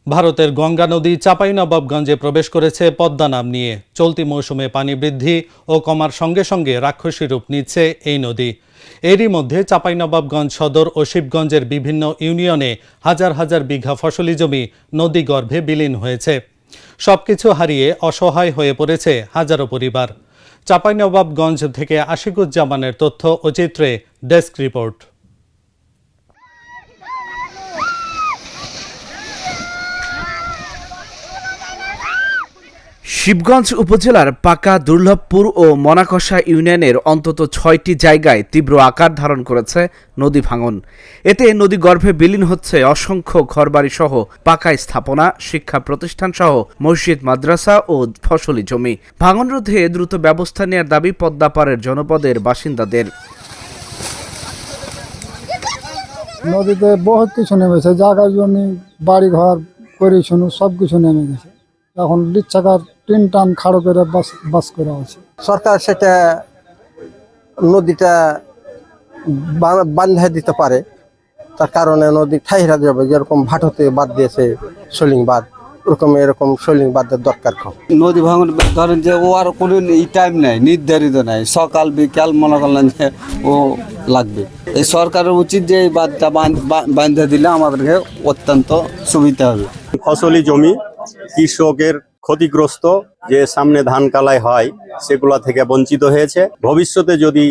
ভারতের গঙ্গা নদী চাঁপাইনবাবগঞ্জে প্রবেশ করেছে পদ্মা নাম নিয়ে। চলতি মৌসুমে পানি বৃদ্ধি ও কমার সঙ্গে সঙ্গে রাক্ষসী রূপ নিচ্ছে এই নদী। এরই মধ্যে চাঁপাইনবাবগঞ্জ সদর ও শিবগঞ্জের বিভিন্ন ইউনিয়নে হাজার হাজার বিঘা ফসলি জমি নদীগর্ভে বিলীন হয়েছে। সবকিছু হারিয়ে অসহায় হয়ে পড়েছে হাজারো পরিবার। চাঁপাইনবাবগঞ্জ থেকে আশিকুজ্জামানের তথ্য ও চিত্রে ডেস্ক রিপোর্ট। শিবগঞ্জ উপজেলার পাকা দুর্লভপুর ও মনাকষা ইউনিয়নের অন্তত ৬টি জায়গায় তীব্র আকার ধারণ করেছে নদী ভাঙন। এতে নদী গর্ভে বিলীন হচ্ছে অসংখ্য ঘরবাড়ি সহ পাকা স্থাপনা, শিক্ষা প্রতিষ্ঠান সহ মসজিদ, মাদ্রাসা ও ফসলি জমি। ভাঙন রোধে দ্রুত ব্যবস্থা নেওয়ার দাবি পদ্মাপাড়ের জনপদের বাসিন্দাদের। নদীতে বহুত কিছু নেমেছে, জায়গা জমি, বাড়ি ঘর, পরিচ্ছন্ন সব কিছু নেমে গেছে। এখন লিচ্ছাকার টিন টান খাড়ো করে বাস করা আছে। সরকার সেটা নদীটা বান্ধা দিতে পারে, তার কারণে নদী ঠাইরা যাবে। যেরকম ভাটতে বাদ দিয়েছে সলিং বাঁধ, এরকম সলিং বাঁধের দরকার। নদী ভাঙন ধরেন যে ও আর কোনো টাইম নাই, নির্ধারিত নাই, সকাল বিকাল মনে করলেন যে ও লাগবে। এই সরকারের উচিত যে এই বাঁধটা বান্ধা দিলে আমাদেরকে অত্যন্ত সুবিধা হবে। ফসলি জমি কৃষকের ক্ষতিগ্রস্ত, যে সামনে ধান কালাই হয় সেগুলা থেকে বঞ্চিত হয়েছে। ভবিষ্যতে যদি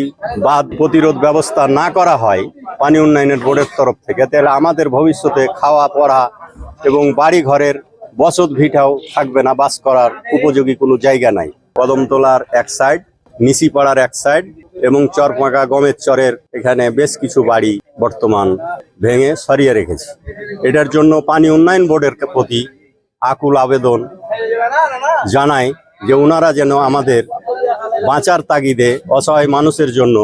বাঁধ প্রতিরোধ ব্যবস্থা না করা হয় পানি উন্নয়নের বোর্ডের তরফ থেকে, তাহলে আমাদের ভবিষ্যতে খাওয়া পড়া এবং বাড়ি ঘরের বসত ভিটাও থাকবে না, বাস করার উপযোগী কোনো জায়গা নাই। কদমতলার এক সাইড, নিশিপাড়ার এক সাইড এবং চরপাকা গমের চরের এখানে বেশ কিছু বাড়ি বর্তমান ভেঙে সরিয়ে রেখেছে। এটার জন্য পানি উন্নয়ন বোর্ডের প্রতি আকুল আবেদন জানাই যে ওনারা যেন আমাদের বাঁচার তাগিদে অসহায় মানুষের জন্য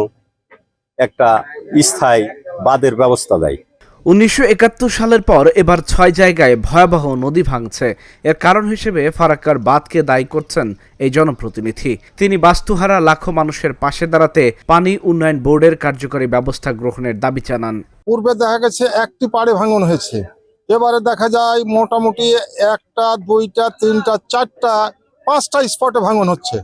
একটা স্থায়ী বাঁধের ব্যবস্থা দেয়। ১৯৭১ সালের পর এবার ৬ জায়গায় ভয়াবহ নদী ভাঙছে। এর কারণ হিসেবে ফারাক্কার বাঁধকে দায়ী করছেন এই জনপ্রতিনিধি। তিনি বাস্তুহারা লাখো মানুষের পাশে দাঁড়াতে পানি উন্নয়ন বোর্ডের কার্যকরী ব্যবস্থা গ্রহণের দাবি জানান। পূর্বে দেখা গেছে একটি পাড়ে ভাঙন হয়েছে, এবারে দেখা যায় মোটামুটি 1টা 2টা 3টা 4টা 5টা স্পটে ভাঙন হচ্ছে।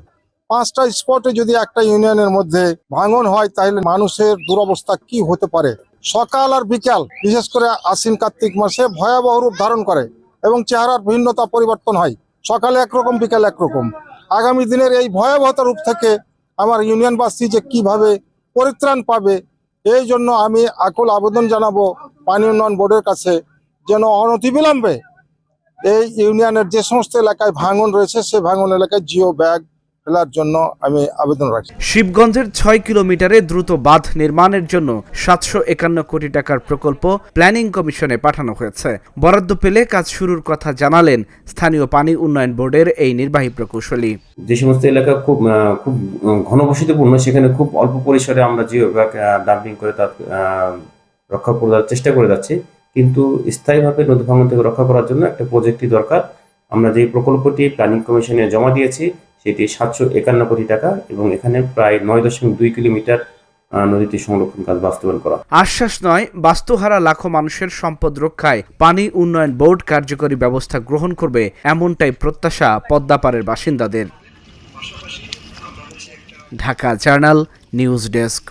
5টা স্পটে যদি একটা ইউনিয়নের মধ্যে ভাঙন হয় তাহলে মানুষের দুরবস্থা কি হতে পারে। সকাল আর বিকাল, বিশেষ করে আশ্বিন কার্তিক মাসে ভয়াবহ রূপ ধারণ করে এবং চেহারার ভিন্নতা পরিবর্তন হয়। সকালে একরকম, বিকাল একরকম। আগামী দিনের এই ভয়াবহতা রূপ থেকে আমার ইউনিয়নবাসী যে কিভাবে পরিত্রাণ পাবে, এই জন্য আমি আকুল আবেদন জানাবো পানি উন্নয়ন বোর্ডের কাছে যেন অনতিবিলম্বে এই ইউনিয়নের যে সমস্ত এলাকায় ভাঙন রয়েছে সে ভাঙন এলাকায় জিও ব্যাগ ফেলার জন্য আমি আবেদন রাখি। শিবগঞ্জের ৬ কিলোমিটারে দ্রুত বাঁধ নির্মাণের জন্য ৭৫১ কোটি টাকার প্রকল্প প্ল্যানিং কমিশনে পাঠানো হয়েছে। বরাদ্দ পেলে কাজ শুরুর কথা জানালেন স্থানীয় পানি উন্নয়ন বোর্ডের এই নির্বাহী প্রকৌশলী। যে সমস্ত এলাকা খুব ঘনবসতিপূর্ণ, সেখানে খুব অল্প পরিসরে আমরা জিও ব্যাগ ডাম্পিং করে তার রক্ষা করার চেষ্টা করে যাচ্ছি, কিন্তু স্থায়ীভাবে নদী ভাঙন থেকে রক্ষা করার জন্য একটা প্রজেক্টই দরকার। আমরা যে প্রকল্পটি প্ল্যানিং কমিশনে জমা দিয়েছি সেটি ৭৫১ কোটি টাকা এবং এখানে প্রায় ৯.২ কিলোমিটার নদীতে সংরক্ষণ কাজ বাস্তবায়ন করা। আশ্বাস নয়, বাস্তুহারা লাখো মানুষের সম্পদ রক্ষায় পানি উন্নয়ন বোর্ড কার্যকরী ব্যবস্থা গ্রহণ করবে, এমনটাই প্রত্যাশা পদ্মাপাড়ের বাসিন্দাদের। Dhaka journal news desk.